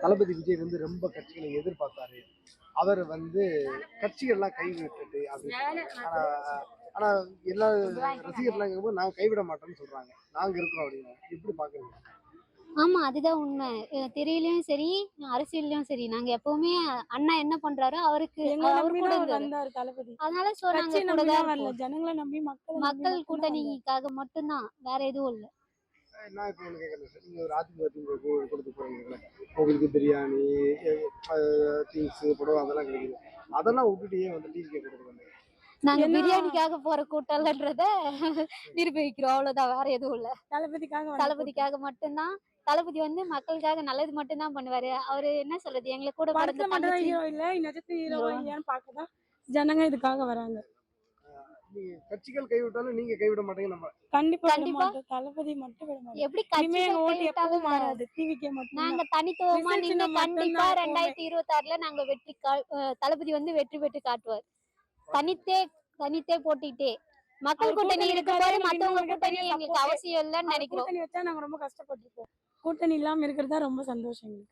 தளபதி விஜய் வந்து ரொம்ப கட்சிகளை எதிர்பார்த்தாரு. அவர் வந்து கட்சிகள்லாம் கைவிட்டுட்டு அப்படி ஆனா ஆனா எல்லா ரசிகர்லாம் இருக்கும்போது நாங்க கைவிட மாட்டோம்னு சொல்றாங்க. நாங்க இருக்கிறோம் அப்படின்னு. எப்படி பாக்குறீங்க? ஆமா. அதுதான் உண்மை. திரையிலயும் சரி, அரசியல்லயும் சரி, நாங்க எப்பவுமே அண்ணா என்ன பண்றாரோ அவருக்கு எங்கள அவரு நம்பி கூட தான் அவர் இருந்தாரு. வந்தாரு தளபதி. அதனால நாங்க கட்சிய கூட தான் நம்பிலாம் வரல. இருப்போம். ஜனங்கள நம்பி, மக்கள நம்பி மக்கள் மட்டும் தான் வந்தாரு. கூட்டணிக்காக மட்டும் தான். வேற எதுவும் இல்ல. நான் இப்போ ஒண்ணு கேட்கறேன் சார். நீங்க ஒரு அதிமுக திமுக கொடுத்து போறீங்கல்ல. உங்களுக்கு பிரியாணி, திங்ஸ், புடவை அதெல்லாம் கிடைக்குது. அதெல்லாம் விட்டுட்டு ஏன் வந்து டிவிகே கொடுத்து வந்தீங்க? நாங்க ஏன்னா பிரியாணிக்காக போற கூட்டம் இல்லன்றத நிரூபிக்கிறோம். அவ்வளவுதான். வேற எதுவும் இல்ல. தளபதிக்காக வந்த கூட்டம். தளபதிக்காக மட்டும் தான். தளபதி வந்து மக்களுக்காக நல்லது மட்டும் தான் பண்ணுவாரு. அவரு என்ன சொல்றது? எங்கள கூட படத்துல பிறந்த மட்டும் தான் தங்கச்சி ஹீரோ இல்ல. நிஜத்துல ஹீரோவா ஹீரோ. இல்லையான்னு பார்க்க தான் ஜனங்க இதுக்காக வராங்க. நீங்க கட்சிகள் கைவிட்டாலும் நீங்க கைவிட மாட்டீங்க நம்ம. கண்டிப்பா விட கண்டிப்பா. மாட்டோம். தளபதி மட்டும் விட மாட்டோம். எப்படி இனிமே எங்க கட்சிகள் ஓட்டு எப்பவும் கைவிட்டாலும் மாறாது. டிவிக்கே மட்டும் நாங்க தான். தனித்துவமா விசில் நின்னு சின்னம் மட்டும் கண்டிப்பா தான் எப்பவுமே. 2026ல நாங்க தளபதி வந்து வெற்றி பெற்று காட்டுவார். தனித்தே தனித்தே போட்டிட்டே. மக்கள் அவர் கூட்டணி கூட்டணி வச்சாலே இருக்கும்போது எங்களுக்கு இன்னும் மத்தவங்க கூட்டணி மிகப்பெரிய எங்களுக்கு சப்போர்ட். அவசியம் இல்லன்னு அவர் நினைக்கிறோம். கூட்டணி வச்சா நாங்க ரொம்ப கஷ்டப்பட்டுருப்போம். கூட்டணி இல்லாம இருக்கிறது தான் ரொம்ப சந்தோஷம் எங்களுக்கு.